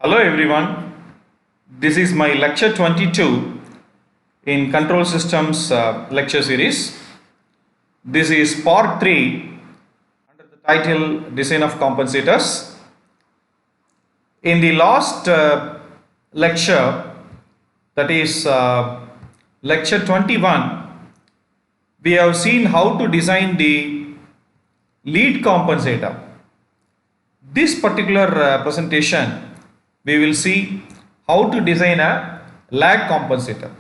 Hello everyone, this is my lecture 22 in Control Systems lecture series. This is part 3 under the title Design of Compensators. In the last lecture, that is lecture 21, we have seen how to design the lead compensator. This particular presentation, we will see how to design a lag compensator.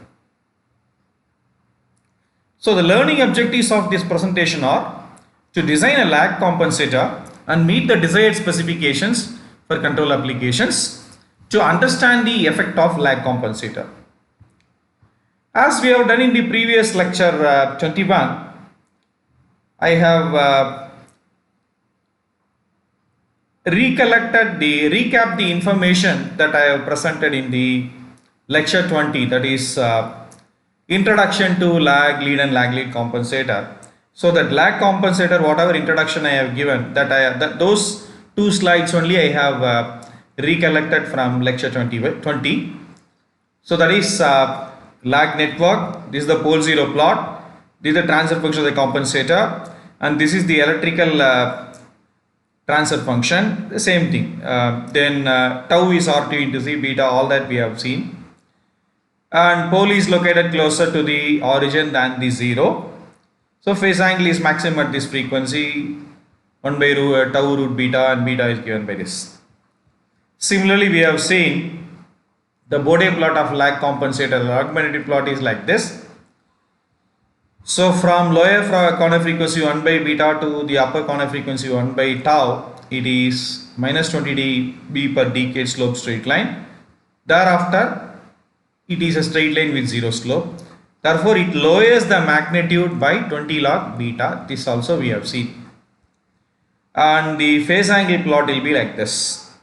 So the learning objectives of this presentation are to design a lag compensator and meet the desired specifications for control applications, to understand the effect of lag compensator. As we have done in the previous lecture 21, I have recap the information that I have presented in the lecture 20, that is introduction to lag lead and lag lead compensator. So that lag compensator, whatever introduction I have given, those two slides only I have recollected from lecture 20. So that is lag network. This is the pole zero plot. This is the transfer function of the compensator, and this is the electrical transfer function, the same thing. Then tau is R2 into Z beta, all that we have seen. And pole is located closer to the origin than the zero. So phase angle is maximum at this frequency, 1 by tau root beta, and beta is given by this. Similarly, we have seen the Bode plot of lag compensator. The augmentative plot is like this. So from lower corner frequency 1 by beta to the upper corner frequency 1 by tau, it is minus 20 dB per decade slope straight line. Thereafter, it is a straight line with zero slope. Therefore, it lowers the magnitude by 20 log beta. This also we have seen. And the phase angle plot will be like this.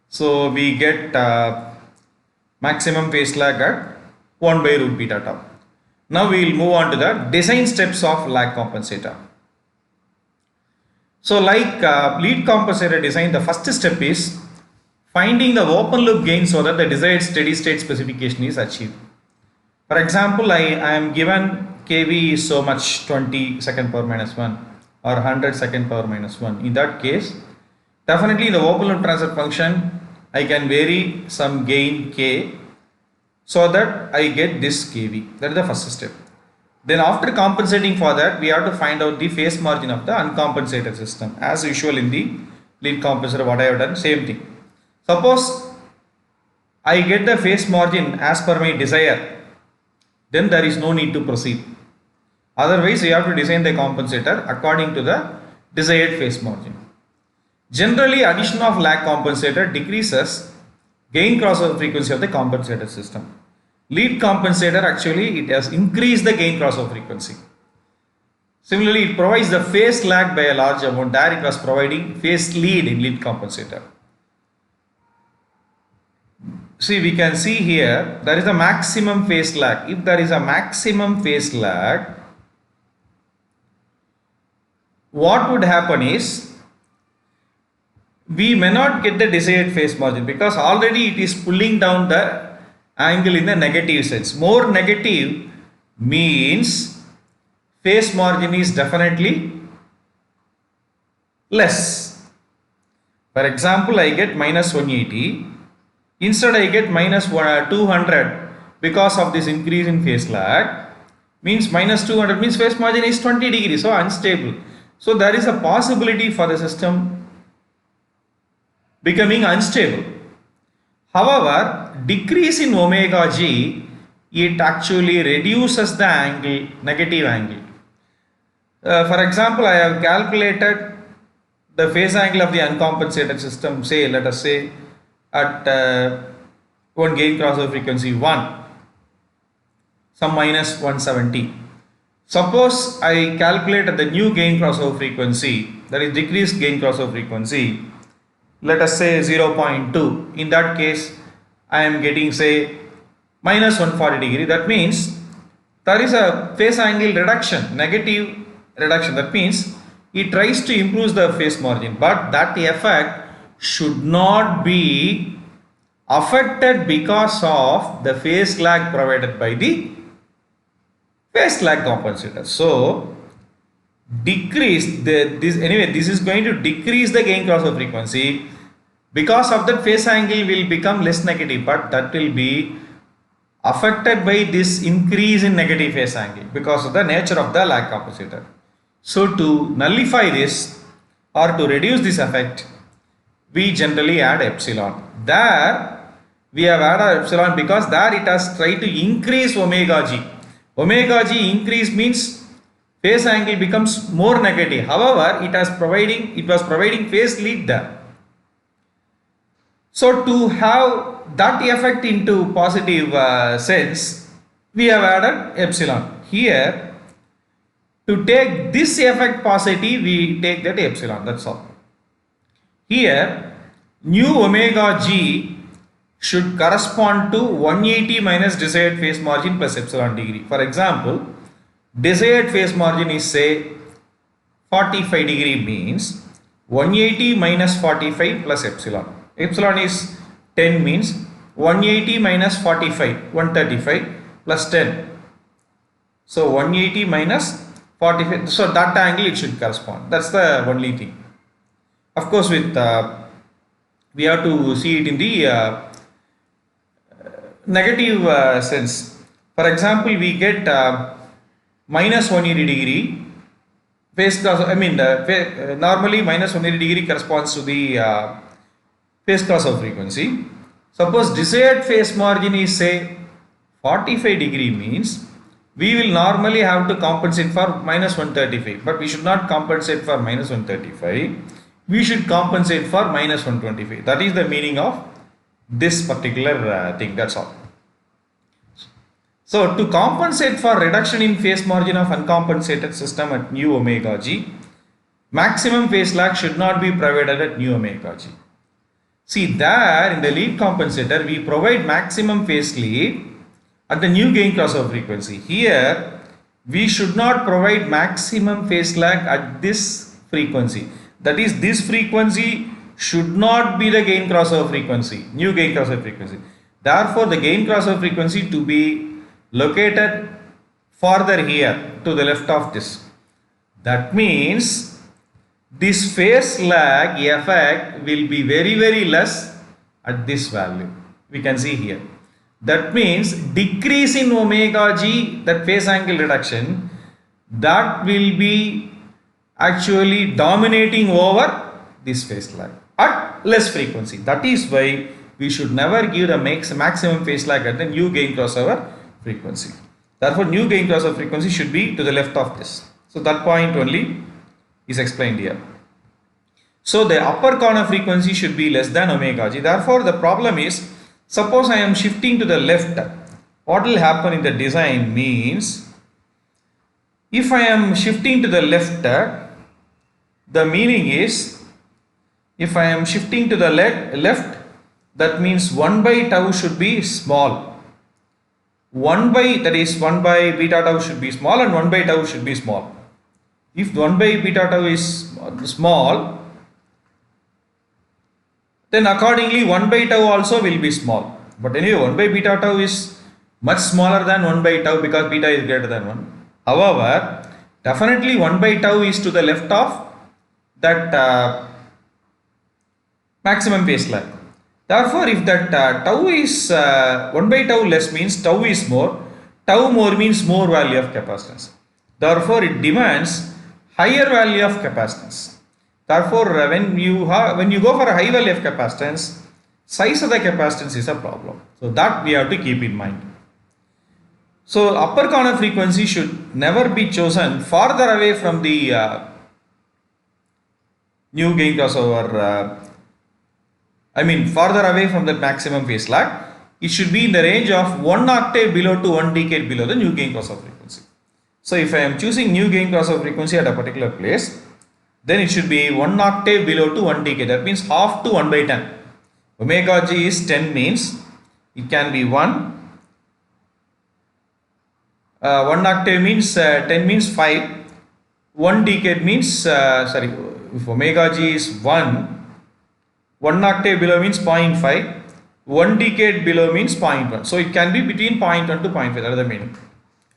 So we get maximum phase lag at 1 by root beta tau. Now we will move on to the design steps of lag compensator. So like lead compensator design, the first step is finding the open loop gain so that the desired steady state specification is achieved. For example, I am given kV is so much 20 second power minus 1 or 100 second power minus 1. In that case, definitely the open loop transfer function, I can vary some gain K, so that I get this kV. That is the first step. Then after compensating for that, we have to find out the phase margin of the uncompensated system. As usual in the lead compensator, what I have done, same thing. Suppose I get the phase margin as per my desire, then there is no need to proceed. Otherwise, you have to design the compensator according to the desired phase margin. Generally, addition of lag compensator decreases gain crossover frequency of the compensator system. Lead compensator, actually it has increased the gain crossover frequency. Similarly, it provides the phase lag by a large amount. There it was providing phase lead in lead compensator. See, we can see here there is a maximum phase lag. If there is a maximum phase lag, what would happen is we may not get the desired phase margin because already it is pulling down the angle in the negative sense. More negative means phase margin is definitely less. For example, I get minus 180. Instead I get minus 200 because of this increase in phase lag. Means minus 200 means phase margin is 20 degrees, so unstable. So there is a possibility for the system becoming unstable. However, decrease in omega g, it actually reduces the angle, negative angle. For example, I have calculated the phase angle of the uncompensated system, say, let us say at one gain crossover frequency 1, some minus 170. Suppose I calculate at the new gain crossover frequency, that is decreased gain crossover frequency, let us say 0.2. In that case, I am getting say minus 140 degree. That means there is a phase angle reduction, negative reduction. That means it tries to improve the phase margin, but that effect should not be affected because of the phase lag provided by the phase lag compensator. So this is going to decrease the gain crossover frequency. Because of that, phase angle will become less negative, but that will be affected by this increase in negative phase angle because of the nature of the lag compensator. So to nullify this or to reduce this effect, we generally add epsilon. There we have added epsilon because there it has tried to increase omega g. Omega g increase means phase angle becomes more negative. However, it was providing phase lead there. So to have that effect into positive sense, we have added epsilon. Here, to take this effect positive, we take that epsilon, that's all. Here, nu omega g should correspond to 180 minus desired phase margin plus epsilon degree. For example, desired phase margin is say 45 degree means 180 minus 45 plus epsilon. Epsilon is 10 means 180 minus 45, 135 plus 10. So 180 minus 45, so that angle it should correspond. That's the only thing. Of course, with we have to see it in the negative sense. For example, we get minus 180 degree phase cross. Normally minus 180 degree corresponds to the phase crossover frequency. Suppose desired phase margin is say 45 degree means we will normally have to compensate for minus 135, but we should not compensate for minus 135. We should compensate for minus 125. That is the meaning of this particular thing. That's all. So to compensate for reduction in phase margin of uncompensated system at nu omega g, maximum phase lag should not be provided at nu omega g. See, there in the lead compensator we provide maximum phase lead at the new gain crossover frequency. Here we should not provide maximum phase lag at this frequency. That is, this frequency should not be the gain crossover frequency, new gain crossover frequency. Therefore, the gain crossover frequency to be located further here to the left of this. That means this phase lag effect will be very less at this value. We can see here. That means decrease in omega g, that phase angle reduction, that will be actually dominating over this phase lag at less frequency. That is why we should never give the maximum phase lag at the new gain crossover frequency. Therefore, new gain crossover frequency should be to the left of this. So that point only is explained here. So the upper corner frequency should be less than omega g. Therefore, the problem is, suppose I am shifting to the left, what will happen in the design means, if I am shifting to the left, the meaning is, if I am shifting to the left, that means 1 by tau should be small. 1 by beta tau should be small and 1 by tau should be small. If 1 by beta tau is small, then accordingly 1 by tau also will be small. But anyway, 1 by beta tau is much smaller than 1 by tau because beta is greater than 1. However, definitely 1 by tau is to the left of that maximum phase lag. Therefore, if that tau is 1 by tau less means tau is more, tau more means more value of capacitance. Therefore, it demands higher value of capacitance. Therefore, when you go for a high value of capacitance, size of the capacitance is a problem. So that we have to keep in mind. So upper corner frequency should never be chosen farther away from the new gain crossover. Farther away from the maximum phase lag. It should be in the range of 1 octave below to 1 decade below the new gain crossover frequency. So if I am choosing new gain crossover frequency at a particular place, then it should be 1 octave below to 1 decade. That means half to 1 by 10. Omega g is 10 means it can be 1. 1 octave means 10 means 5. 1 decade means, if omega g is 1, 1 octave below means 0.5. 1 decade below means 0.1. So it can be between 0.1 to 0.5. That is the meaning.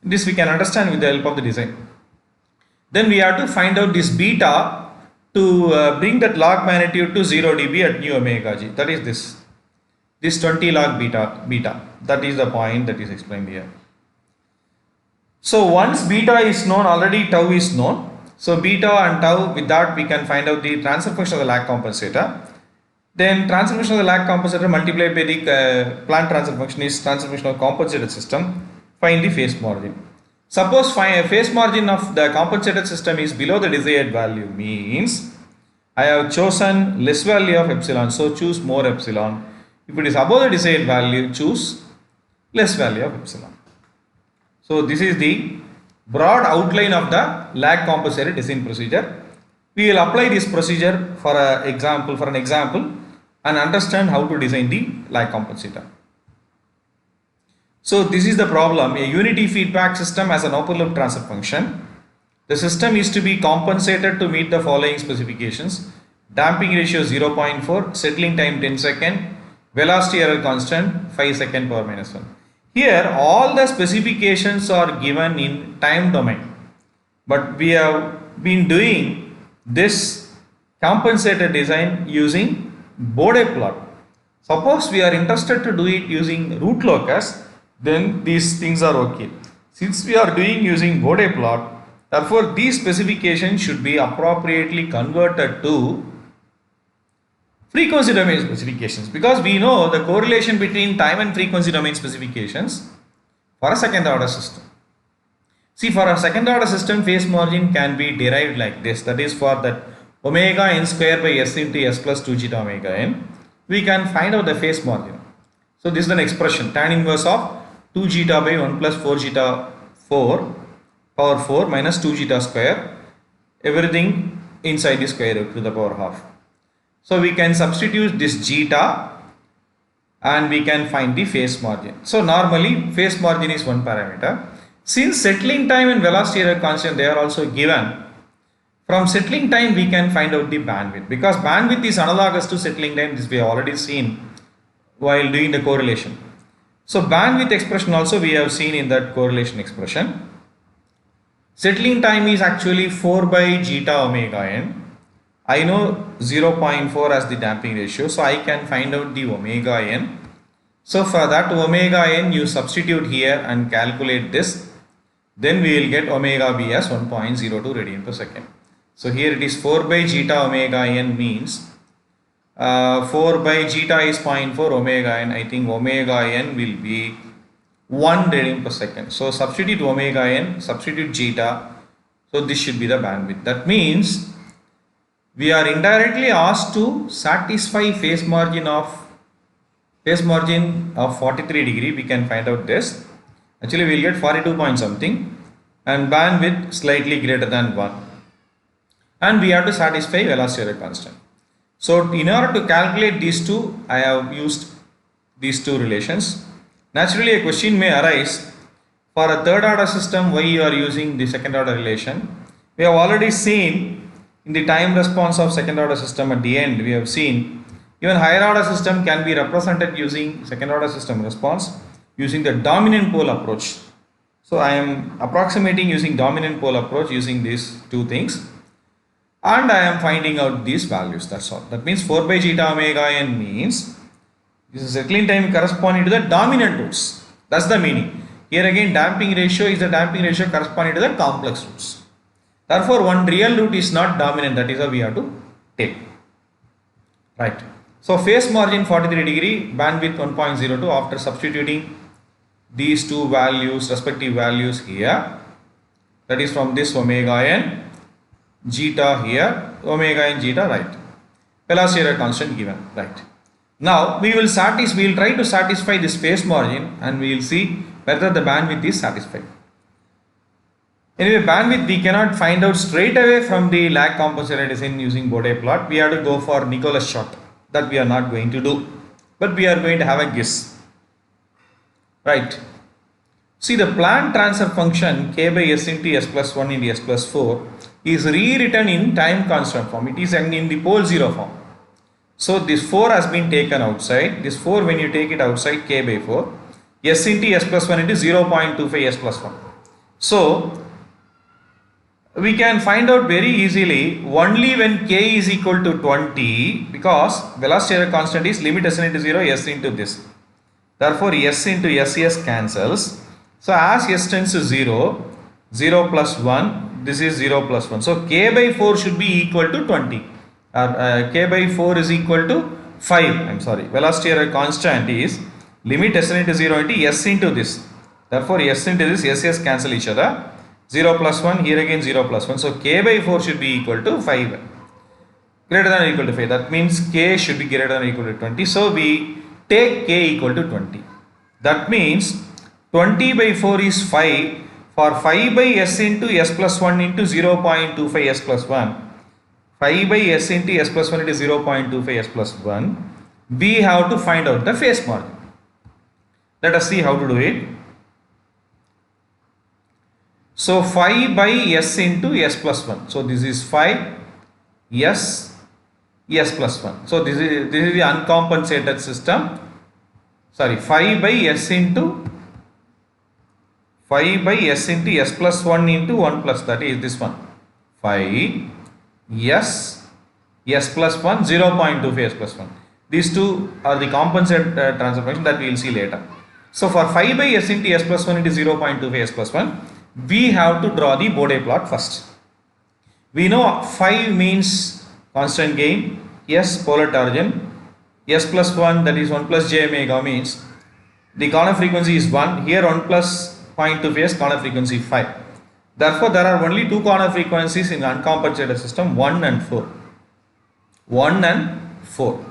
This we can understand with the help of the design. Then we have to find out this beta to bring that log magnitude to 0 dB at new omega g. That is this 20 log beta. That is the point that is explained here. So once beta is known, already tau is known. So beta and tau, with that we can find out the transfer function of the lag compensator. Then transfer function of the lag compensator multiplied by the plant transfer function is transfer function of compensated system. Find the phase margin. Suppose phase margin of the compensated system is below the desired value, means I have chosen less value of epsilon, so choose more epsilon. If it is above the desired value, choose less value of epsilon. So this is the broad outline of the lag compensator design procedure. We will apply this procedure for an example and understand how to design the lag compensator. So this is the problem. A unity feedback system has an open loop transfer function. The system is to be compensated to meet the following specifications: damping ratio 0.4, settling time 10 seconds, velocity error constant 5 seconds power minus 1. Here all the specifications are given in time domain, but we have been doing this compensator design using Bode plot. Suppose we are interested to do it using root locus, then these things are okay. Since we are doing using Bode plot, therefore these specifications should be appropriately converted to frequency domain specifications, because we know the correlation between time and frequency domain specifications for a second order system. See, for a second order system, phase margin can be derived like this. That is, for that omega n square by s into s plus 2 zeta omega n, we can find out the phase margin. So this is an expression, tan inverse of 2 zeta by 1 plus 4 zeta 4 power 4 minus 2 zeta square, everything inside the square root to the power half. So we can substitute this zeta and we can find the phase margin. So normally phase margin is one parameter. Since settling time and velocity error constant, they are also given. From settling time we can find out the bandwidth, because bandwidth is analogous to settling time. This we have already seen while doing the correlation. So bandwidth expression also we have seen in that correlation expression. Settling time is actually 4 by zeta omega n. I know 0.4 as the damping ratio, so I can find out the omega n. So for that omega n you substitute here and calculate this, then we will get omega b as 1.02 radian per second. So here it is 4 by zeta omega n means 4 by zeta is 0.4 omega n. I think omega n will be 1 radian per second. So substitute omega n, substitute zeta. So this should be the bandwidth. That means we are indirectly asked to satisfy phase margin of 43 degree. We can find out this. Actually we will get 42 point something and bandwidth slightly greater than 1. And we have to satisfy velocity error constant. So in order to calculate these two, I have used these two relations. Naturally a question may arise, for a third order system why you are using the second order relation. We have already seen in the time response of second order system at the end, we have seen even higher order system can be represented using second order system response using the dominant pole approach. So I am approximating using dominant pole approach using these two things. And I am finding out these values, that's all. That means 4 by zeta omega n means this is settling time corresponding to the dominant roots. That's the meaning. Here again damping ratio is the damping ratio corresponding to the complex roots. Therefore one real root is not dominant, that is how we have to take. Right. So phase margin 43 degree, bandwidth 1.02 after substituting these two values, respective values here. That is from this omega n. Zeta here, omega and zeta, right. Velocity error constant given, right. Now we will try to satisfy this phase margin and we will see whether the bandwidth is satisfied. Anyway, bandwidth we cannot find out straight away from the lag compensator design using Bode plot. We have to go for Nicholas shot. That we are not going to do, but we are going to have a guess. Right. See, the plant transfer function k by s into s plus 1 into s plus 4 is rewritten in time constant form. It is in the pole 0 form. So this 4 has been taken outside. This 4, when you take it outside, k by 4, s into s plus 1 into 0.25 s plus 1. So we can find out very easily only when k is equal to 20, because velocity error constant is limit s into 0, s into this. Therefore s into s cancels. So as s tends to 0, 0 plus 1, this is 0 plus 1. So k by 4 should be equal to 20. K by 4 is equal to 5. I'm sorry. Velocity error constant is limit s into 0 into s into this. Therefore s into this, s cancel each other. 0 plus 1, here again 0 plus 1. So k by 4 should be equal to 5. Greater than or equal to 5. That means k should be greater than or equal to 20. So we take k equal to 20. That means 20 by 4 is 5. For 5 by s into s plus 1 into 0.25 s plus 1. 5 by s into s plus 1 into 0.25 s plus 1. We have to find out the phase margin. Let us see how to do it. So 5 by s into s plus 1. So this is 5 s plus 1. So this is the uncompensated system. Sorry, 5 by s into s plus 1 into 1 plus, that is this one. 5 s plus 1, 0.25 s plus 1. These two are the compensated transformation that we will see later. So for 5 by s into s plus 1 into 0.25 s plus 1, we have to draw the Bode plot first. We know 5 means constant gain, s polar tangent, s plus 1, that is 1 plus j omega, means the corner frequency is 1, here 1 plus 0.25 is corner frequency 5. Therefore there are only two corner frequencies in uncompensated system, 1 and 4. 1 and 4.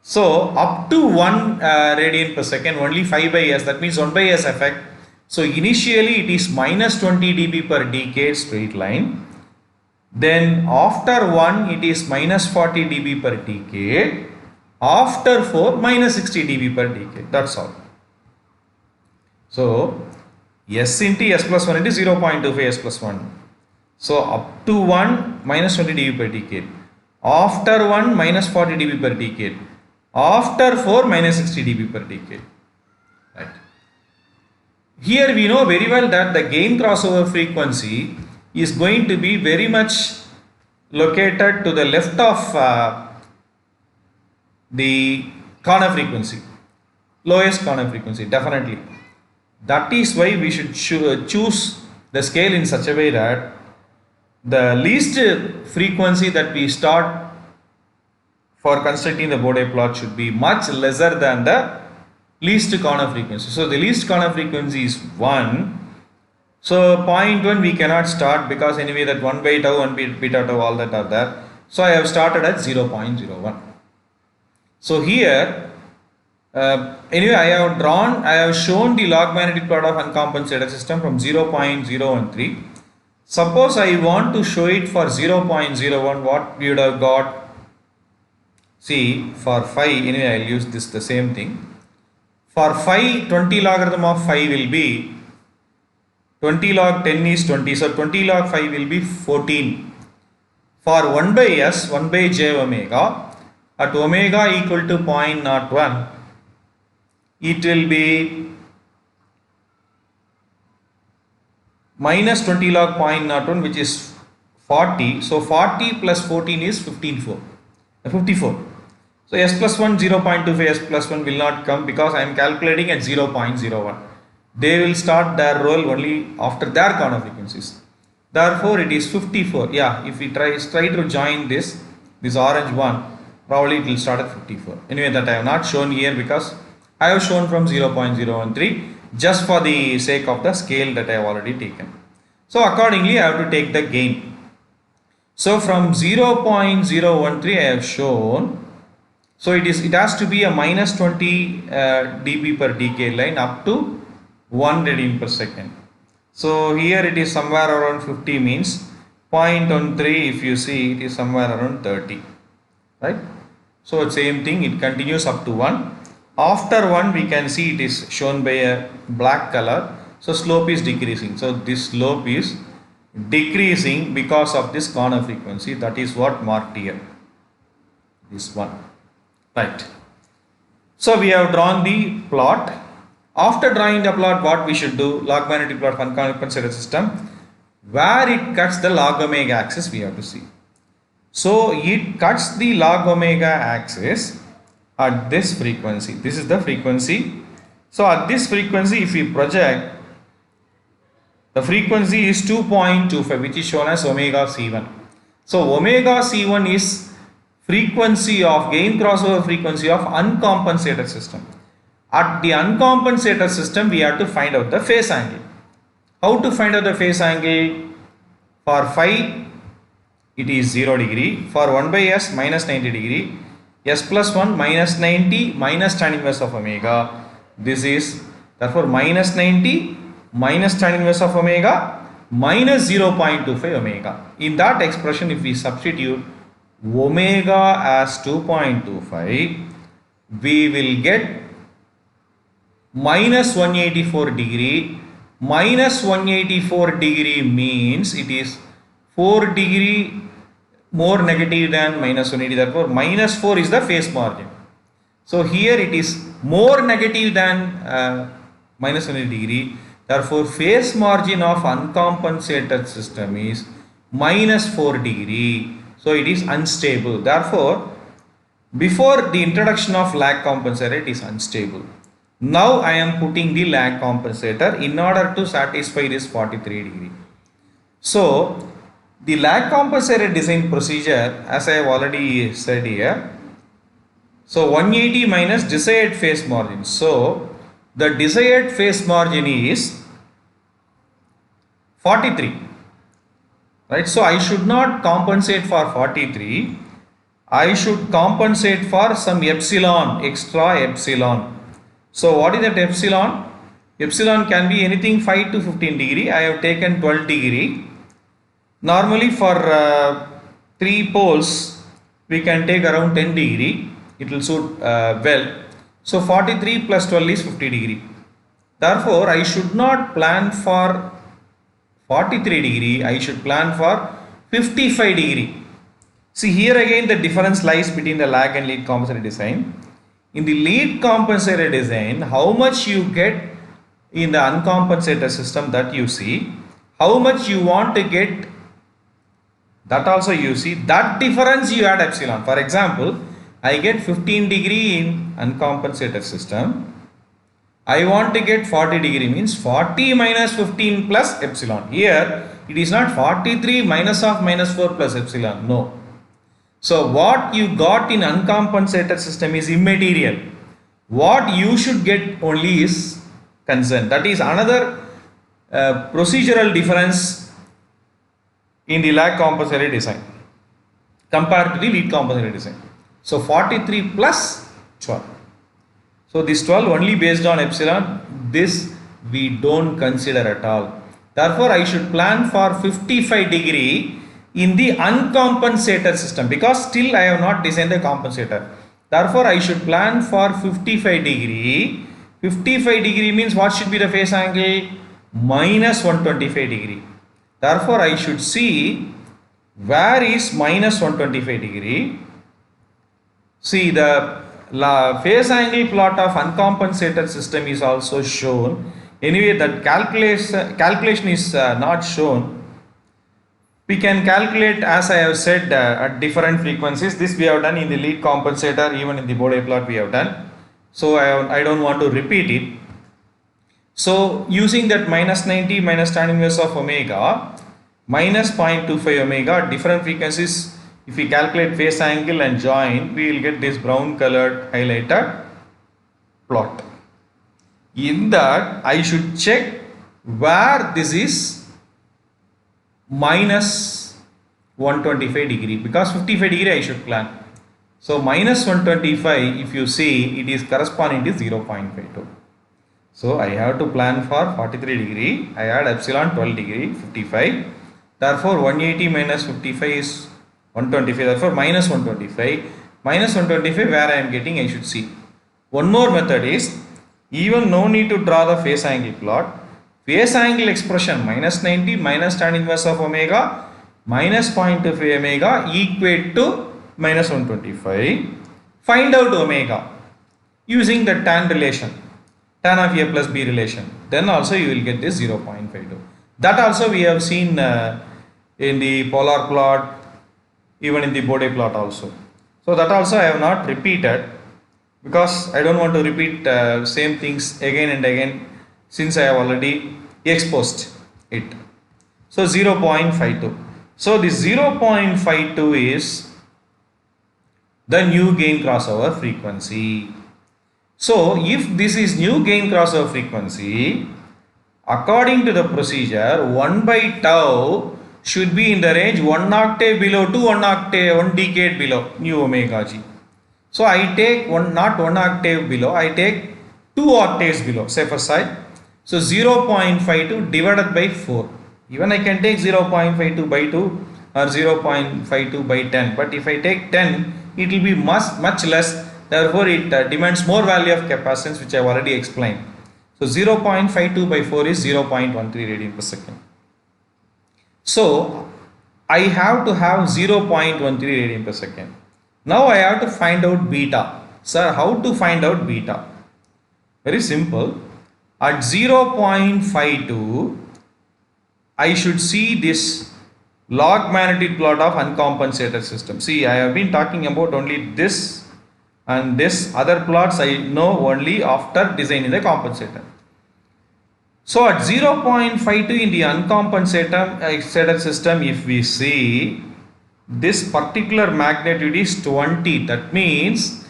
So up to 1 radian per second, only 5 by s, that means 1 by s effect. So initially it is minus 20 dB per decade straight line. Then after 1 it is minus 40 dB per decade. After 4 minus 60 dB per decade. That's all. So s into s plus 1 into 0.25 s plus 1. So up to 1 minus 20 dB per decade. After 1 minus 40 dB per decade. After 4 minus 60 dB per decade. Right. Here we know very well that the gain crossover frequency is going to be very much located to the left of the corner frequency, lowest corner frequency, definitely. That is why we should choose the scale in such a way that the least frequency that we start for constructing the Bode plot should be much lesser than the least corner frequency. So the least corner frequency is 1. So 0.1 we cannot start, because anyway that 1 by tau, 1 beta tau, all that are there. So I have started at 0.01. So here anyway I have shown the log magnetic plot of uncompensated system from 0.013. Suppose I want to show it for 0.01, what we would have got. See, for 5, anyway I will use this, the same thing. For 5, 20 logarithm of 5 will be 20 log 10 is 20. So 20 log 5 will be 14. For 1 by s, 1 by j omega, at omega equal to 0.01, it will be minus 20 log 0.01, which is 40. So 40 plus 14 is 54. So s plus 1, 0.25 s plus 1 will not come, because I am calculating at 0.01. They will start their roll only after their corner frequencies. Therefore it is 54. Yeah, if we try to join this orange one, probably it will start at 54. Anyway, that I have not shown here, because I have shown from 0.013 just for the sake of the scale that I have already taken. So accordingly I have to take the gain. So from 0.013 I have shown. So it has to be a minus 20 dB per decade line up to 1 radian per second. So here it is somewhere around 50, means 0.13, if you see it is somewhere around 30, right? So same thing, it continues up to 1. After 1 we can see it is shown by a black color. So slope is decreasing. So this slope is decreasing because of this corner frequency. That is what marked here, this one. Right. So we have drawn the plot. After drawing the plot, what we should do? Log magnetic plot of uncompensated system. Where it cuts the log omega axis, we have to see. So it cuts the log omega axis at this frequency. This is the frequency. So at this frequency, if we project, the frequency is 2.25, which is shown as omega C1. So omega C1 is frequency of gain crossover frequency of uncompensated system. At the uncompensated system, we have to find out the phase angle. How to find out the phase angle? For phi, it is 0 degree. For 1 by s, minus 90 degree. S plus 1 minus 90 minus tan inverse of omega. This is therefore minus 90 minus tan inverse of omega minus 0.25 omega. In that expression, if we substitute omega as 2.25, we will get minus 184 degree. Minus 184 degree means it is 4 degree more negative than minus 180. Therefore, minus 4 is the phase margin. So here it is more negative than minus 180 degree. Therefore, phase margin of uncompensated system is minus 4 degree. So it is unstable. Therefore, before the introduction of lag compensator, it is unstable. Now I am putting the lag compensator in order to satisfy this 43 degree. So the lag compensator design procedure, as I have already said here, so 180 minus desired phase margin. So the desired phase margin is 43, right? So I should not compensate for 43. I should compensate for some epsilon, extra epsilon. So what is that epsilon? Epsilon can be anything 5 to 15 degree. I have taken 12 degree. Normally for 3 poles, we can take around 10 degree. It will suit well. So 43 plus 12 is 50 degree. Therefore, I should not plan for 43 degree. I should plan for 55 degree. See, here again the difference lies between the lag and lead compensator design. In the lead compensator design, how much you get in the uncompensated system, that you see. How much you want to get, that also you see. That difference you add epsilon. For example, I get 15 degree in uncompensated system. I want to get 40 degree, means 40 minus 15 plus epsilon. Here it is not 43 minus of minus 4 plus epsilon. No. So what you got in uncompensated system is immaterial. What you should get only is concerned. That is another procedural difference in the lag compensator design compared to the lead compensator design. So 43 plus 12. So this 12 only based on epsilon. This we don't consider at all. Therefore, I should plan for 55 degree in the uncompensated system, because still I have not designed the compensator. Therefore, I should plan for 55 degree. 55 degree means what should be the phase angle? Minus 125 degree. Therefore, I should see where is minus 125 degree. See, the phase angle plot of uncompensated system is also shown. Anyway, that calculation is not shown. We can calculate, as I have said, at different frequencies. This we have done in the lead compensator, even in the Bode plot we have done. So I don't want to repeat it. So using that minus 90 minus tan inverse of omega minus 0.25 omega, different frequencies, if we calculate phase angle and join, we will get this brown colored highlighted plot. In that, I should check where this is minus 125 degree, because 55 degree I should plan. So minus 125, if you see, it is corresponding to 0.52. So I have to plan for 43 degree. I add epsilon 12 degree, 55. Therefore 180 minus 55 is 125. Therefore minus 125. Minus 125, where I am getting, I should see. One more method is, even no need to draw the phase angle plot. Phase angle expression minus 90 minus tan inverse of omega minus 0.25 omega equate to minus 125. Find out omega using the tan relation, tan of A plus B relation. Then also you will get this 0.52. That also we have seen in the polar plot, even in the Bode plot also. So that also I have not repeated because I don't want to repeat same things again and again since I have already exposed it. So 0.52. So this 0.52 is the new gain crossover frequency. So if this is new gain crossover frequency, according to the procedure, 1 by tau should be in the range 1 octave below to 1 decade below nu omega g. So I take not 1 octave below, I take 2 octaves below, safer side. So 0.52 divided by 4. Even I can take 0.52 by 2 or 0.52 by 10. But if I take 10, it will be much less. Therefore, it demands more value of capacitance, which I have already explained. So 0.52 by 4 is 0.13 radian per second. So I have to have 0.13 radian per second. Now I have to find out beta. Sir, how to find out beta? Very simple. At 0.52, I should see this log magnitude plot of uncompensated system. See, I have been talking about only this and this. Other plots I know only after designing the compensator. So at 0.52 in the uncompensated system, if we see this particular magnitude is 20, that means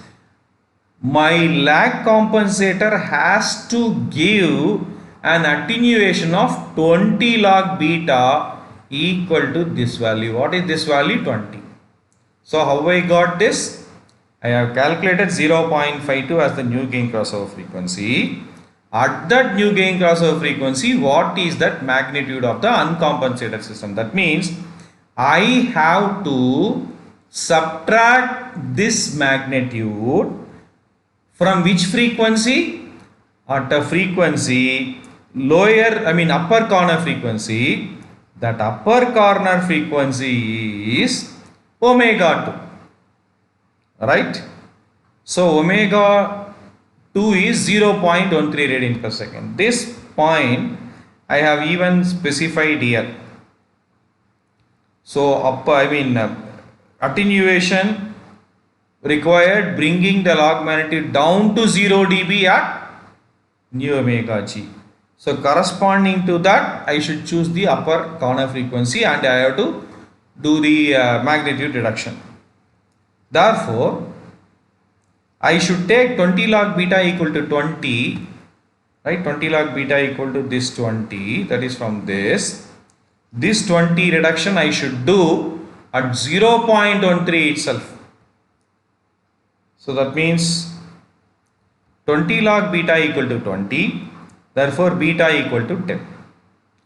my lag compensator has to give an attenuation of 20 log beta equal to this value. What is this value? 20. So how I got this? I have calculated 0.52 as the new gain crossover frequency. At that new gain crossover frequency, what is that magnitude of the uncompensated system? That means I have to subtract this magnitude from which frequency? At a frequency upper corner frequency. That upper corner frequency is omega 2. Right? So omega 2 is 0.13 radian per second. This point I have even specified here. So attenuation required bringing the log magnitude down to 0 dB at nu omega g. So corresponding to that, I should choose the upper corner frequency and I have to do the magnitude reduction. Therefore, I should take 20 log beta equal to 20, right? 20 log beta equal to this 20, that is from this. This 20 reduction I should do at 0.13 itself. So that means 20 log beta equal to 20, therefore beta equal to 10,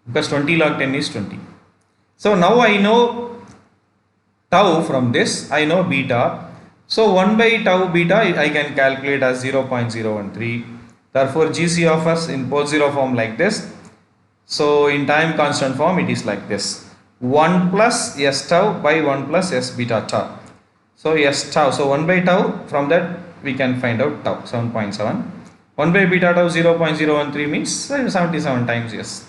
because 20 log 10 is 20. So now I know tau from this, I know beta. So 1 by tau beta I can calculate as 0.013. Therefore GC of S in pole 0 form like this. So in time constant form it is like this. 1 plus S tau by 1 plus S beta tau. So S tau. So 1 by tau, from that we can find out tau 7.7. 1 by beta tau 0.013 means 77 times S.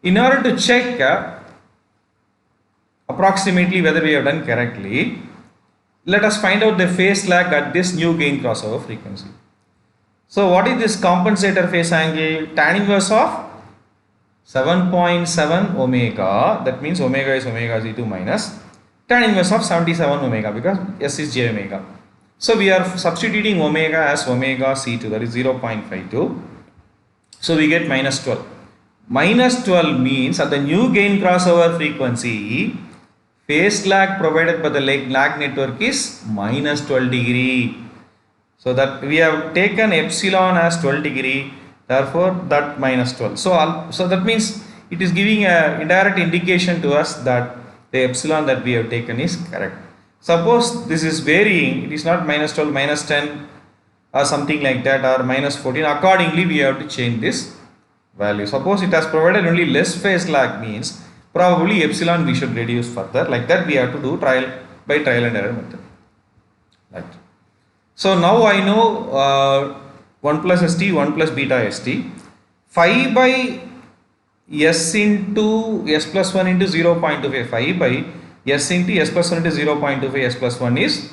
In order to check approximately whether we have done correctly, let us find out the phase lag at this new gain crossover frequency. So what is this compensator phase angle? Tan inverse of 7.7 omega, that means omega is omega z2 minus tan inverse of 77 omega, because S is j omega. So we are substituting omega as omega c2, that is 0.52. So we get minus 12. Minus 12 means at the new gain crossover frequency, phase lag provided by the lag network is minus 12 degree. So that we have taken epsilon as 12 degree, therefore that minus 12. So that means it is giving a indirect indication to us that the epsilon that we have taken is correct. Suppose this is varying, it is not minus 12, minus 10 or something like that, or minus 14. Accordingly we have to change this value. Suppose it has provided only less phase lag, means probably epsilon we should reduce further. Like that we have to do trial and error method. Right. So now I know 1 plus st, 1 plus beta st. Phi by s into s plus 1 into 0.25. Phi by s into s plus 1 into 0.25 s plus 1 is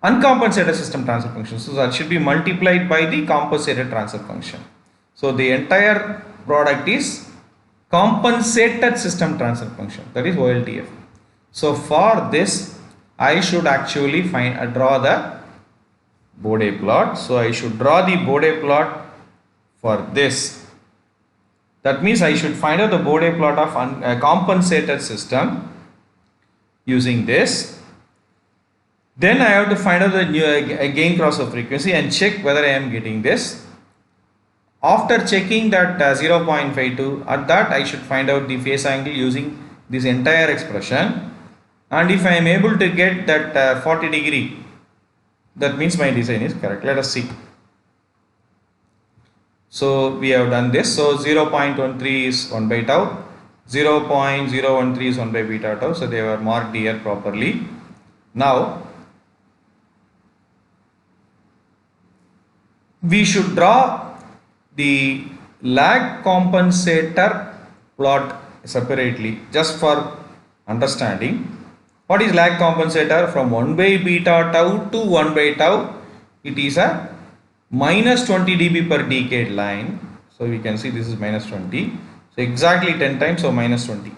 uncompensated system transfer function. So that should be multiplied by the compensated transfer function. So the entire product is compensated system transfer function, that is OLTF. So for this I should actually draw the Bode plot. So I should draw the Bode plot for this. That means I should find out the Bode plot of a compensated system using this. Then I have to find out the gain crossover frequency and check whether I am getting this. After checking that 0.52, at that I should find out the phase angle using this entire expression. And if I am able to get that 40 degree, that means my design is correct. Let us see. So we have done this. So 0.13 is 1 by tau, 0.013 is 1 by beta tau. So they were marked here properly. Now we should draw the lag compensator plot separately just for understanding. What is lag compensator? From 1 by beta tau to 1 by tau, it is a minus 20 dB per decade line. So we can see this is minus 20. So exactly 10 times, so minus 20.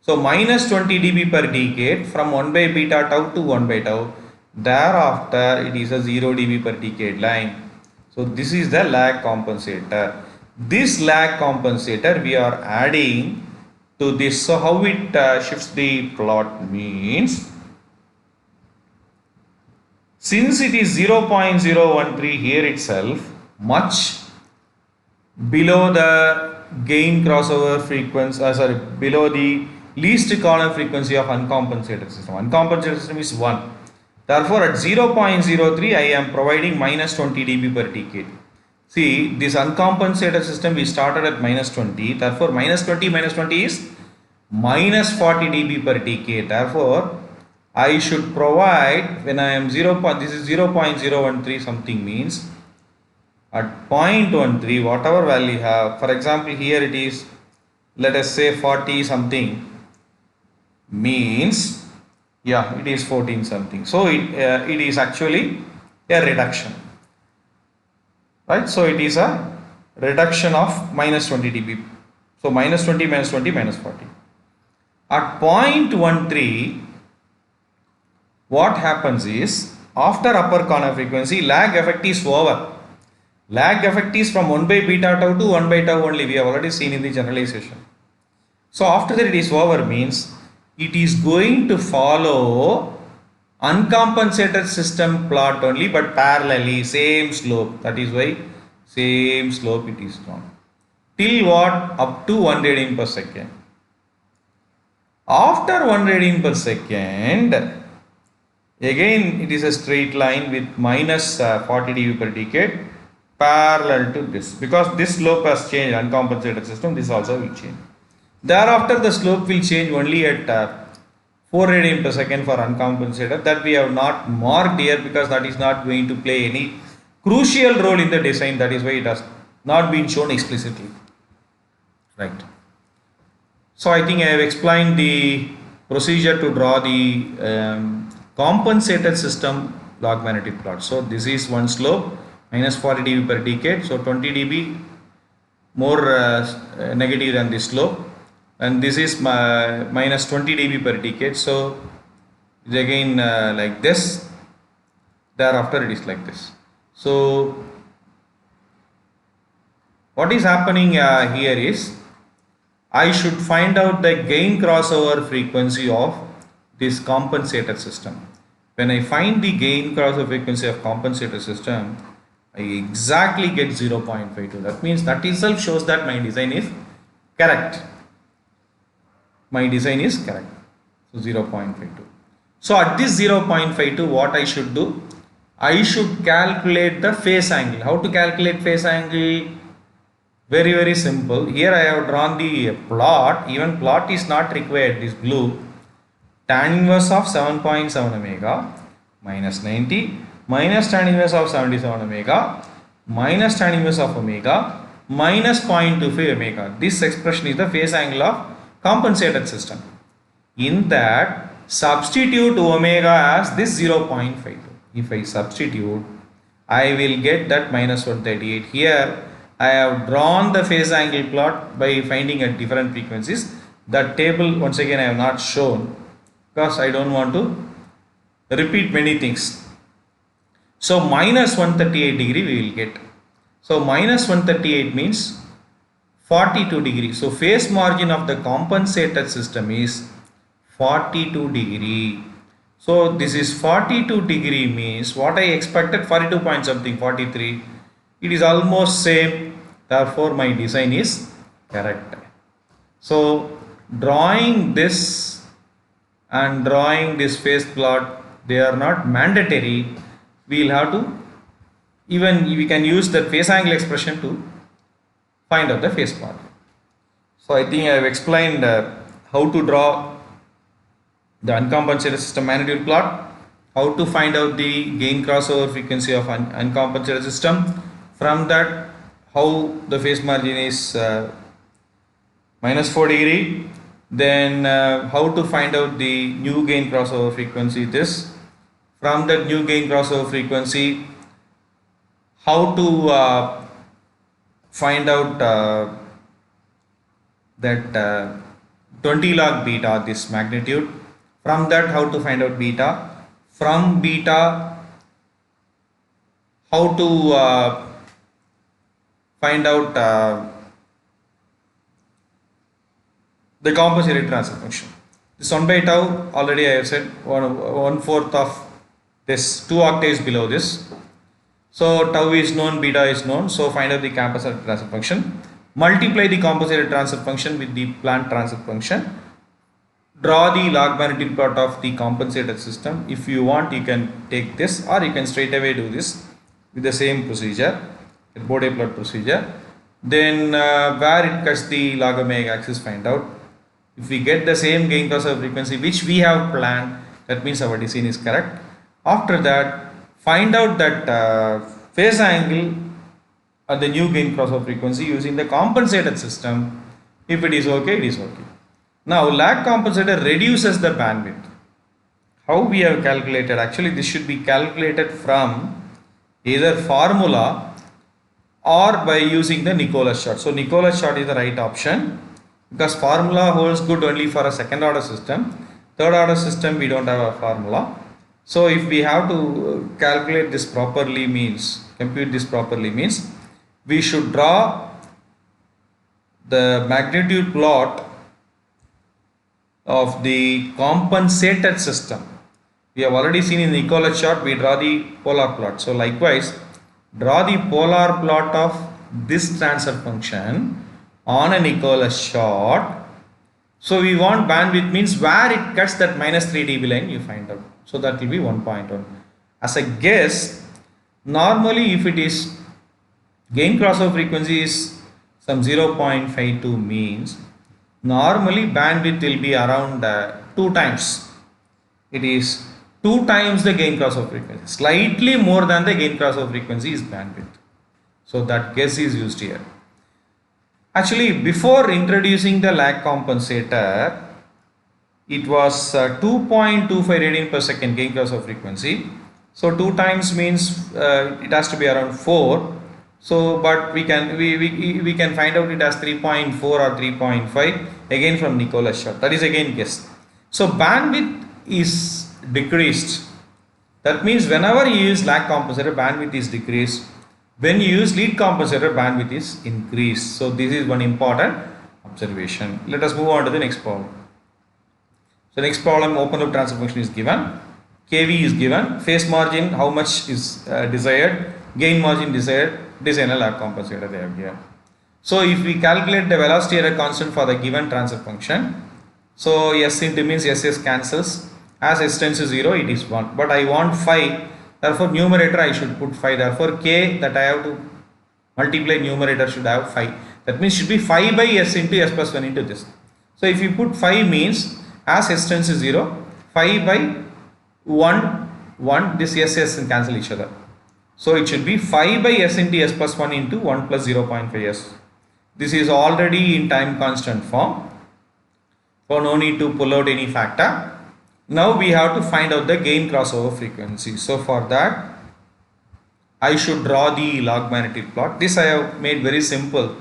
So minus 20 dB per decade from 1 by beta tau to 1 by tau. Thereafter it is a 0 dB per decade line. So this is the lag compensator. This lag compensator we are adding to this. So how it shifts the plot means, since it is 0.013 here itself, much below the gain crossover frequency, below the least corner frequency of uncompensated system. Uncompensated system is 1. Therefore, at 0.03 I am providing minus 20 dB per decade. See, this uncompensated system we started at minus 20. Therefore, minus 20 is minus 40 dB per decade. Therefore, I should provide, when I am 0. This is 0.013 something means at 0.13 whatever value you have. For example, here it is, let us say 40 something means, yeah, it is 14 something. So it is actually a reduction, right? So it is a reduction of minus 20 dB. So minus 20, minus 20, minus 40. At 0.13, what happens is, after upper corner frequency, lag effect is over. Lag effect is from 1 by beta tau to 1 by tau only. We have already seen in the generalization. So after that it is over means, it is going to follow uncompensated system plot only, but parallelly, same slope. That is why same slope it is drawn. Till what? Up to 1 radian per second. After 1 radian per second, again it is a straight line with minus 40 dB per decade parallel to this. Because this slope has changed, uncompensated system, this also will change. Thereafter the slope will change only at 4 radian per second for uncompensated. That we have not marked here because that is not going to play any crucial role in the design. That is why it has not been shown explicitly. Right. So I think I have explained the procedure to draw the compensated system log magnetic plot. So this is one slope, minus 40 dB per decade. So 20 dB more negative than this slope. And this is minus 20 dB per decade. So it's again like this. Thereafter it is like this. So what is happening here is, I should find out the gain crossover frequency of this compensated system. When I find the gain crossover frequency of compensated system, I exactly get 0.52. That means that itself shows that my design is correct. My design is correct. So 0.52. So at this 0.52, what I should do? I should calculate the phase angle. How to calculate phase angle? Very, very simple. Here I have drawn the plot. Even plot is not required. This blue. Tan inverse of 7.7 omega minus 90 minus tan inverse of 77 omega minus tan inverse of omega minus 0.25 omega. This expression is the phase angle of compensated system. In that, substitute omega as this 0.52. If I substitute, I will get that minus 138. Here I have drawn the phase angle plot by finding at different frequencies. That table once again I have not shown because I don't want to repeat many things. So minus 138 degree we will get. So minus 138 means 42 degree. So phase margin of the compensated system is 42 degree. So this is 42 degree means what I expected 42 point something 43. It is almost same. Therefore my design is correct. So drawing this and drawing this phase plot, they are not mandatory. We will have to, even we can use the phase angle expression to find out the phase plot. So I think I have explained how to draw the uncompensated system magnitude plot, how to find out the gain crossover frequency of uncompensated system. From that, how the phase margin is minus 4 degree. Then how to find out the new gain crossover frequency, this. From that new gain crossover frequency, how to find out that 20 log beta, this magnitude. From that, how to find out beta. From beta, how to find out the compensated transfer function. This 1 by tau, already I have said, 1/4 of this, 2 octaves below this. So tau is known, beta is known. So find out the compensated transfer function. Multiply the compensated transfer function with the planned transfer function. Draw the log magnitude plot of the compensated system. If you want, you can take this, or you can straight away do this with the same procedure, Bode plot procedure. Then where it cuts the log omega axis, find out. If we get the same gain crossover frequency which we have planned, that means our design is correct. After that, find out that phase angle at the new gain crossover frequency using the compensated system. If it is okay, it is okay. Now lag compensator reduces the bandwidth. How we have calculated? Actually, this should be calculated from either formula or by using the Nicholas chart. So Nicholas chart is the right option because formula holds good only for a second order system. Third order system we don't have a formula. So if we have to calculate this properly means, compute this properly means, we should draw the magnitude plot of the compensated system. We have already seen in the Nicholas chart, we draw the polar plot. So likewise, draw the polar plot of this transfer function on a Nicholas chart. So we want bandwidth means where it cuts that minus 3 dB line, you find out. So that will be 1.1. As a guess, normally if it is gain crossover frequency is some 0.52 means, normally bandwidth will be around 2 times. It is 2 times the gain crossover frequency. Slightly more than the gain crossover frequency is bandwidth. So that guess is used here. Actually, before introducing the lag compensator, it was 2.25 radian per second gain crossover frequency. So 2 times means it has to be around 4. So, but we can find out it as 3.4 or 3.5 again from Nicholas chart. That is again guess. So bandwidth is decreased. That means whenever you use lag compensator, bandwidth is decreased. When you use lead compensator, bandwidth is increased. So this is one important observation. Let us move on to the next problem. So next problem, open loop transfer function is given. KV is given. Phase margin, how much is desired. Gain margin desired. Design a lag compensator they have here. So if we calculate the velocity error constant for the given transfer function, so S into means SS cancels. As S tends to 0, it is 1. But I want 5. Therefore numerator I should put 5. Therefore K that I have to multiply numerator should have 5. That means should be 5 by S into S plus 1 into this. So if you put 5 means as S tends to 0, 5 by 1 1, this s and cancel each other. So it should be 5 by s into s plus 1 into 1 plus 0.5s. This is already in time constant form. So no need to pull out any factor. Now we have to find out the gain crossover frequency. So for that, I should draw the log magnetic plot. This I have made very simple.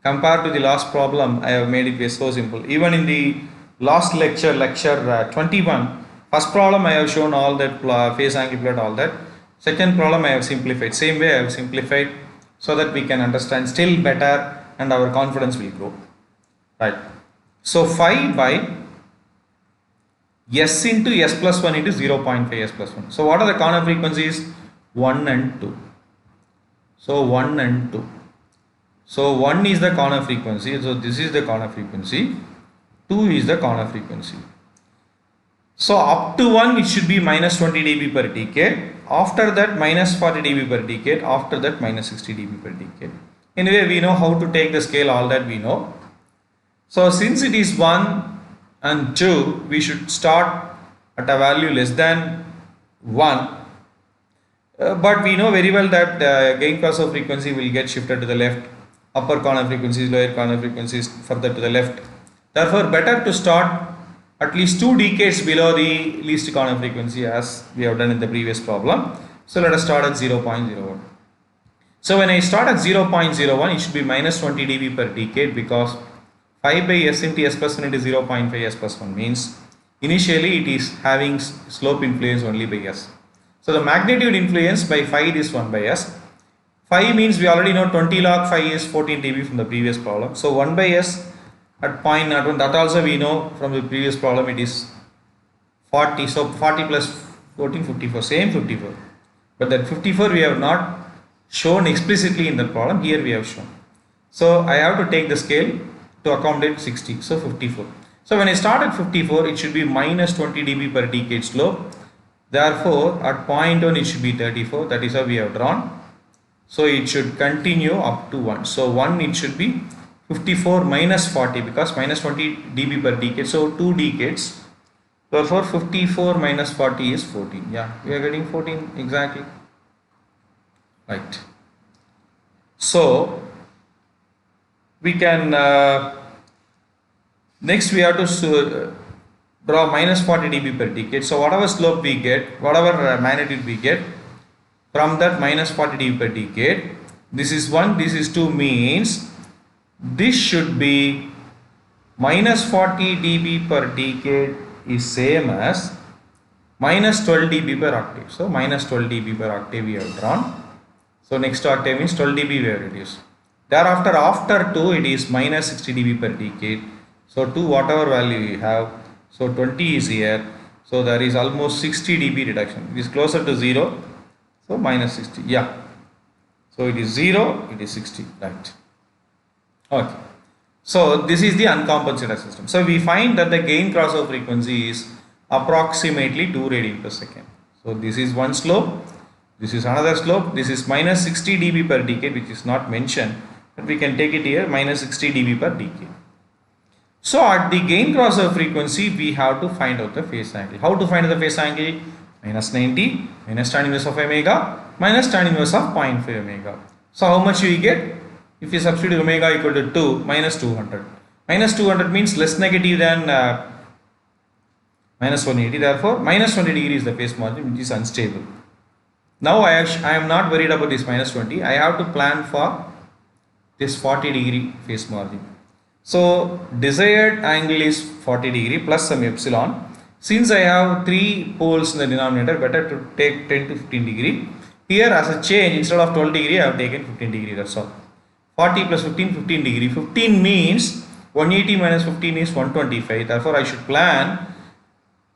Compared to the last problem, I have made it so simple. Even in the last lecture, lecture 21, first problem I have shown all that phase angle plot, all that. Second problem I have simplified. Same way I have simplified so that we can understand still better and our confidence will grow. Right. So 5 by s into s plus 1 into 0.5 s plus 1. So what are the corner frequencies? 1 and 2. So 1 and 2. So 1 is the corner frequency. So this is the corner frequency. 2 is the corner frequency. So up to 1 it should be minus 20 dB per decade. After that minus 40 dB per decade. After that minus 60 dB per decade. Anyway, we know how to take the scale, all that we know. So since it is 1 and 2, we should start at a value less than 1. But we know very well that gain crossover frequency will get shifted to the left. Upper corner frequencies, lower corner frequencies further to the left. Therefore, better to start at least 2 decades below the least corner frequency as we have done in the previous problem. So let us start at 0.01. So when I start at 0.01, it should be minus 20 dB per decade because 5 by s into s plus 1 into 0.5 s plus 1 means initially it is having slope influence only by s. So the magnitude influence by phi is 1 by s. Phi means we already know 20 log phi is 14 dB from the previous problem. So 1 by s at 0.01, that also we know from the previous problem it is 40. So 40 plus 14, 54, same 54. But that 54 we have not shown explicitly in the problem, here we have shown. So I have to take the scale to accommodate 60, so 54. So when I start at 54, it should be minus 20 dB per decade slope. Therefore at 0.1 it should be 34, that is how we have drawn. So it should continue up to 1. So 1 it should be 54 minus 40 because minus 20 dB per decade, so 2 decades. Therefore 54 minus 40 is 14. Yeah, we are getting 14 exactly. Right. So we can next we have to draw minus 40 dB per decade. So whatever slope we get, whatever magnitude we get from that minus 40 dB per decade, this is 1, this is 2 means this should be minus 40 dB per decade is same as minus 12 dB per octave. So minus 12 dB per octave we have drawn. So next octave means 12 dB we have reduced. Thereafter after 2 it is minus 60 dB per decade. So 2 whatever value you have, so 20 is here. So there is almost 60 dB reduction. It is closer to 0. So minus 60. Yeah. So it is 0, it is 60. Right. Okay. So this is the uncompensated system. So we find that the gain crossover frequency is approximately 2 radian per second. So this is one slope. This is another slope. This is minus 60 dB per decade, which is not mentioned, but we can take it here minus 60 dB per decade. So at the gain crossover frequency, we have to find out the phase angle. How to find out the phase angle? Minus 90 minus tan inverse of omega minus tan inverse of 0.5 omega. So how much we get? If you substitute omega equal to 2, minus 200. Minus 200 means less negative than minus 180. Therefore, minus 20 degree is the phase margin, which is unstable. Now I am not worried about this minus 20. I have to plan for this 40 degree phase margin. So desired angle is 40 degree plus some epsilon. Since I have 3 poles in the denominator, better to take 10 to 15 degree. Here as a change, instead of 12 degree, I have taken 15 degree, that's all. 40 plus 15, 15 degree. 15 means 180 minus 15 is 125. Therefore, I should plan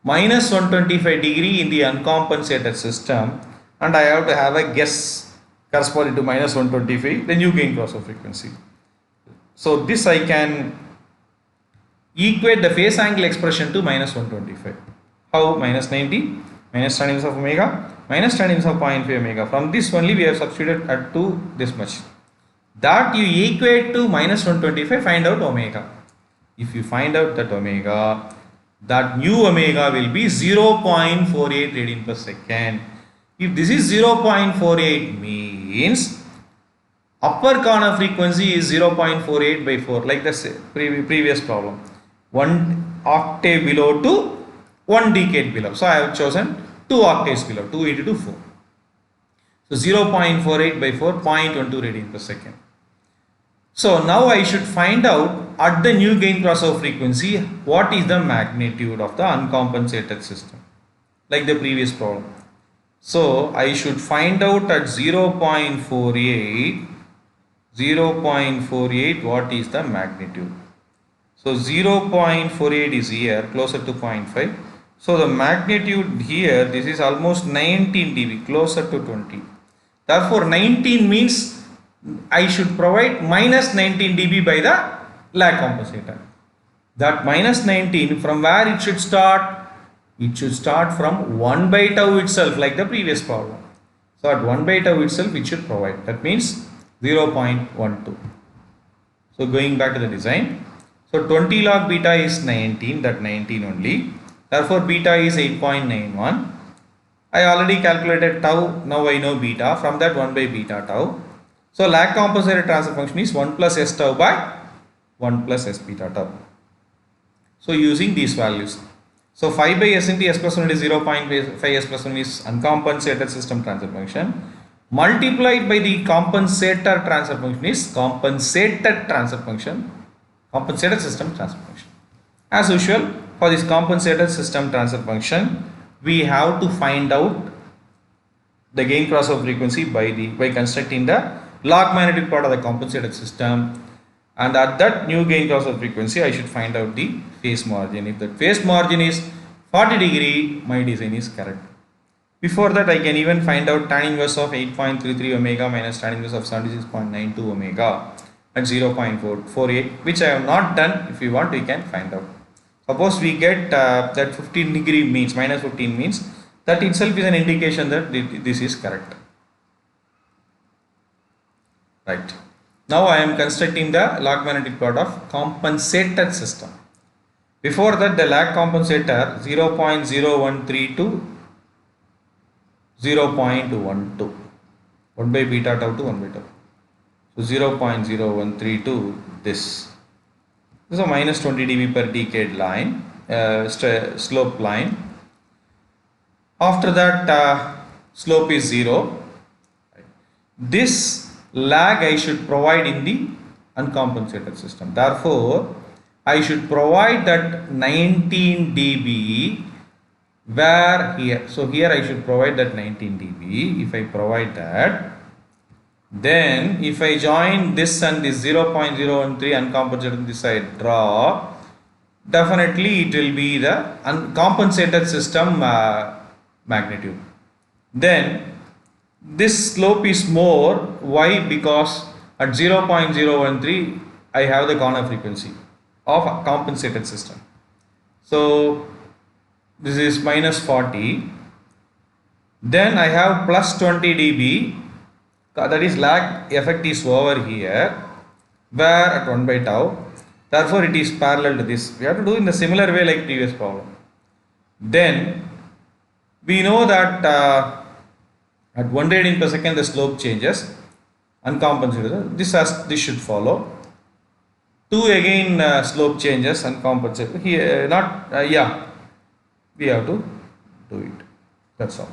minus 125 degree in the uncompensated system. And I have to have a guess corresponding to minus 125, then you gain crossover frequency. So this I can equate the phase angle expression to minus 125. How? Minus 90 minus tan inverse of omega minus tan inverse of 0.5 omega. From this only we have substituted at 2 this much. That you equate to minus 125, find out omega. If you find out that omega, that nu omega will be 0.48 radian per second. If this is 0.48 means upper corner frequency is 0.48 by 4, like the previous problem. 1 octave below to 1 decade below. So I have chosen 2 octaves below, 2 into 2, 4. So 0.48 by 4, 0.12 radian per second. So now I should find out at the new gain crossover frequency what is the magnitude of the uncompensated system, like the previous problem. So I should find out at 0.48 what is the magnitude. So 0.48 is here, closer to 0.5. So the magnitude here, this is almost 19 dB, closer to 20. Therefore 19 means I should provide minus 19 dB by the lag compensator. That minus 19, from where it should start? It should start from 1 by tau itself, like the previous problem. So at 1 by tau itself it should provide. That means 0.12. So going back to the design. So 20 log beta is 19, that 19 only. Therefore beta is 8.91. I already calculated tau, now I know beta, from that 1 by beta tau. So lag compensated transfer function is 1 plus s tau by 1 plus s beta tau. So using these values. So 5 by s into s plus 1 is 0.5 s plus 1 is uncompensated system transfer function. Multiplied by the compensator transfer function is compensated transfer function, compensated system transfer function. As usual, for this compensated system transfer function, we have to find out the gain crossover frequency by constructing the log magnetic part of the compensated system, and at that new gain crossover frequency I should find out the phase margin. If the phase margin is 40 degree, my design is correct. Before that I can even find out tan inverse of 8.33 omega minus tan inverse of 76.92 omega at 0.48, which I have not done. If you want, we can find out. Suppose we get that 15 degree means, minus 15 means, that itself is an indication that this is correct. Right. Now I am constructing the log magnetic plot of compensated system. Before that, the lag compensator 0.013 to 0.12, 1 by beta tau to 1 by tau. So 0.013 to this. This is a minus 20 dB per decade line, slope line. After that, slope is 0. This lag I should provide in the uncompensated system. Therefore, I should provide that 19 dB where here. So here I should provide that 19 dB. If I provide that, then if I join this and this 0.013 uncompensated this side draw, definitely it will be the uncompensated system magnitude. Then this slope is more. Why? Because at 0.013 I have the corner frequency of a compensated system. So this is minus 40. Then I have plus 20 dB. That is lag effect is over here, where at 1 by tau. Therefore it is parallel to this. We have to do in the similar way like previous problem. Then we know that at 1 radian per second the slope changes, uncompensated. This should follow. 2 again slope changes, uncompensated. Here we have to do it. That's all.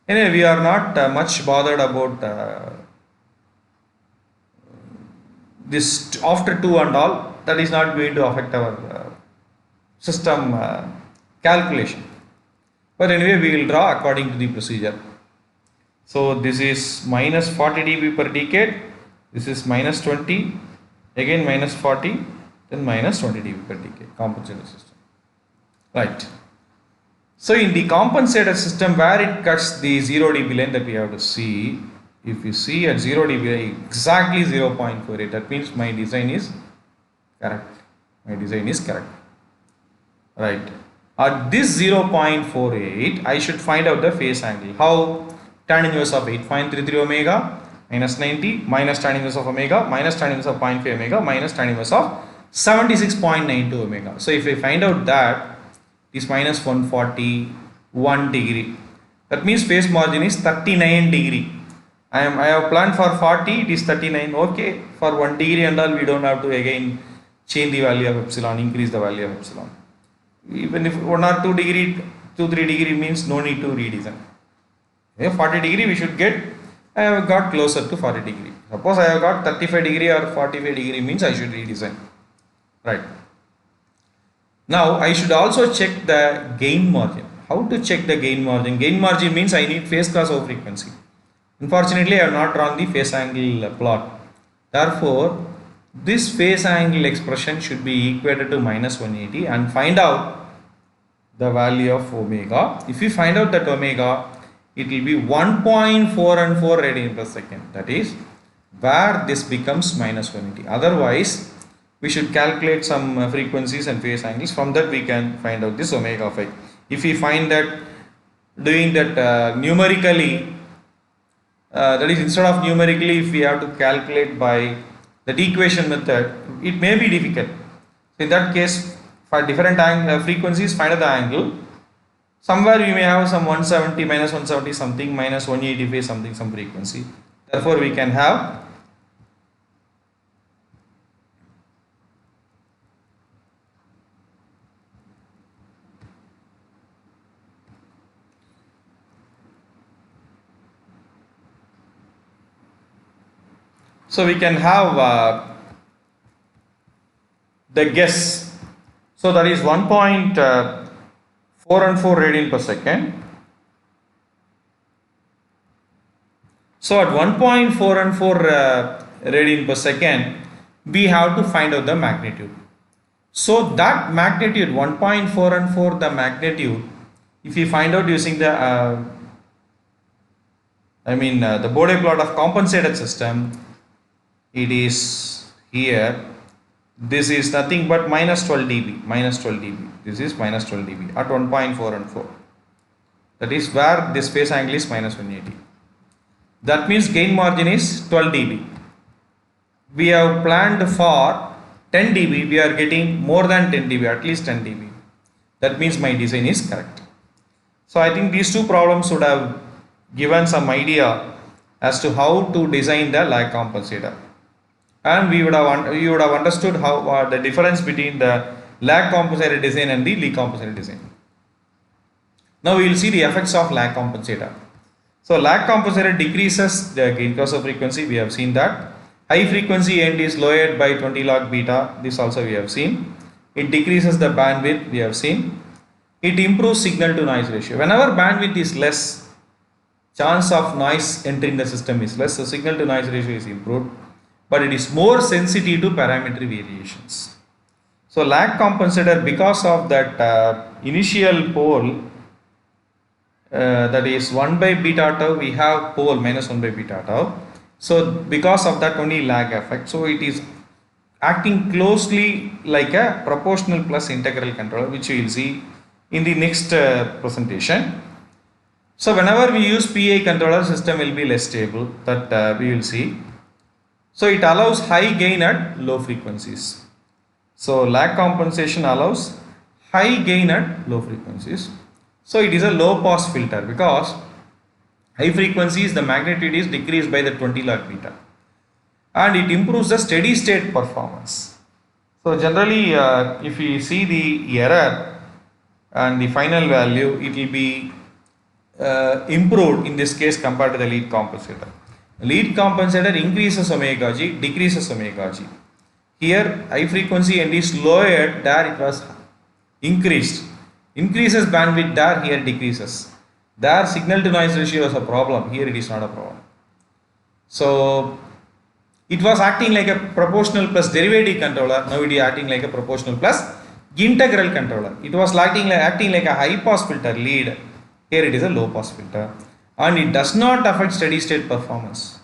Anyway, we are not much bothered about this after 2 and all. That is not going to affect our system calculation. But anyway, we will draw according to the procedure. So this is minus 40 dB per decade. This is minus 20. Again minus 40. Then minus 20 dB per decade. Compensated system. Right. So in the compensated system, where it cuts the 0 dB line that we have to see, if you see at 0 dB exactly 0.48, that means my design is correct. My design is correct. Right. At this 0.48, I should find out the phase angle. How? Tan inverse of 8.33 omega minus 90 minus tan inverse of omega minus tan inverse of 0.5 omega minus tan inverse of 76.92 omega. So if I find out that, it is minus 141 degree. That means phase margin is 39 degree. I have planned for 40, it is 39. Okay, for 1 degree and all, we don't have to again change the value of epsilon, increase the value of epsilon. Even if 1 or 2 degree, 2-3 degree means no need to redesign. If 40 degree we should get, I have got closer to 40 degree. Suppose I have got 35 degree or 45 degree means I should redesign. Right. Now I should also check the gain margin. How to check the gain margin? Gain margin means I need phase crossover frequency. Unfortunately, I have not drawn the phase angle plot. Therefore, this phase angle expression should be equated to minus 180 and find out the value of omega. If we find out that omega, it will be 1.414 radian per second. That is where this becomes minus 180. Otherwise, we should calculate some frequencies and phase angles. From that, we can find out this omega phi. If we find that doing that numerically, that is instead of numerically, if we have to calculate by that equation method, it may be difficult. So in that case, for different frequencies, find out the angle. Somewhere we may have some 170, minus 170 something, minus 185 something, some frequency. Therefore, we can have the guess. So that is 1.414 radian per second. So at 1.414 radian per second, we have to find out the magnitude. So that magnitude 1.414, the magnitude, if we find out using the the Bode plot of compensated system, it is here. This is nothing but minus 12 dB. Minus 12 dB. This is minus 12 dB at 1.414. That is where this phase angle is minus 180. That means gain margin is 12 dB. We have planned for 10 dB. We are getting more than 10 dB, at least 10 dB. That means my design is correct. So I think these two problems would have given some idea as to how to design the lag compensator. And you would have understood how the difference between the lag compensator design and the Lag compensator design. Now we will see the effects of lag compensator. So lag compensator decreases the gain crossover frequency. We have seen that. High frequency end is lowered by 20 log beta. This also we have seen. It decreases the bandwidth. We have seen. It improves signal to noise ratio. Whenever bandwidth is less, chance of noise entering the system is less. So signal to noise ratio is improved. But it is more sensitive to parametric variations. So lag compensator, because of that initial pole, that is 1 by beta tau, we have pole minus 1 by beta tau. So because of that only lag effect, so it is acting closely like a proportional plus integral controller, which we will see in the next presentation. So whenever we use PI controller, system will be less stable, that we will see. So it allows high gain at low frequencies. So lag compensation allows high gain at low frequencies. So it is a low pass filter because high frequencies the magnitude is decreased by the 20 log beta, and it improves the steady state performance. So generally if we see the error and the final value, it will be improved in this case compared to the lead compensator. Lead compensator increases omega g, decreases omega g. Here high frequency end is lowered, there it was increased. Increases bandwidth, there here decreases. There signal to noise ratio was a problem, here it is not a problem. So it was acting like a proportional plus derivative controller, now it is acting like a proportional plus integral controller. It was acting like a high pass filter lead, here it is a low pass filter. And it does not affect steady state performance.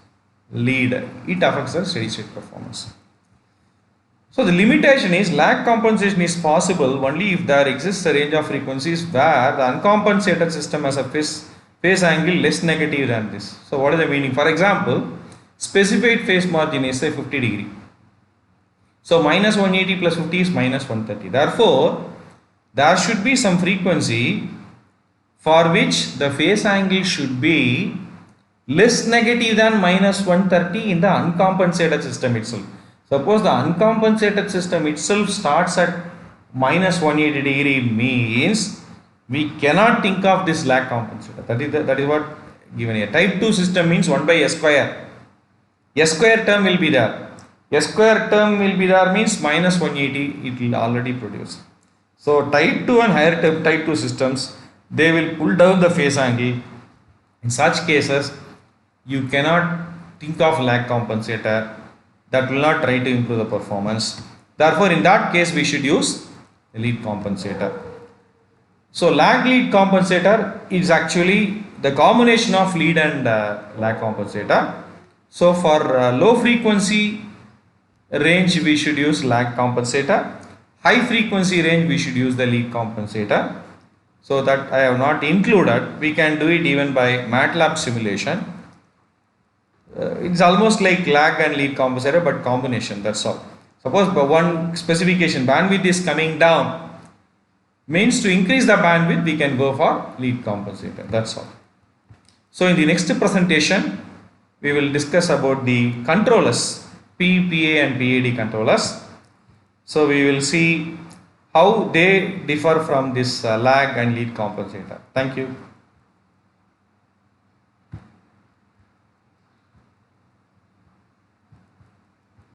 Lead, it affects the steady state performance. So the limitation is lag compensation is possible only if there exists a range of frequencies where the uncompensated system has a phase angle less negative than this. So what is the meaning? For example, specified phase margin is say 50 degree. So minus 180 plus 50 is minus 130. Therefore, there should be some frequency for which the phase angle should be less negative than minus 130 in the uncompensated system itself. Suppose the uncompensated system itself starts at minus 180 degree, means we cannot think of this lag compensator. That is what given here. Type 2 system means 1 by s square. S square term will be there. S square term will be there means minus 180 it will already produce. So type 2 and higher type 2 systems, they will pull down the phase angle. In such cases, you cannot think of lag compensator. That will not try to improve the performance. Therefore, in that case, we should use the lead compensator. So lag lead compensator is actually the combination of lead and lag compensator. So for low frequency range, we should use lag compensator. High frequency range, we should use the lead compensator. So that I have not included. We can do it even by MATLAB simulation. It's almost like lag and lead compensator, but combination, that's all. Suppose one specification bandwidth is coming down, means to increase the bandwidth we can go for lead compensator, that's all. So in the next presentation we will discuss about the controllers, P, PA and PAD controllers. So we will see how they differ from this lag and lead compensator. Thank you.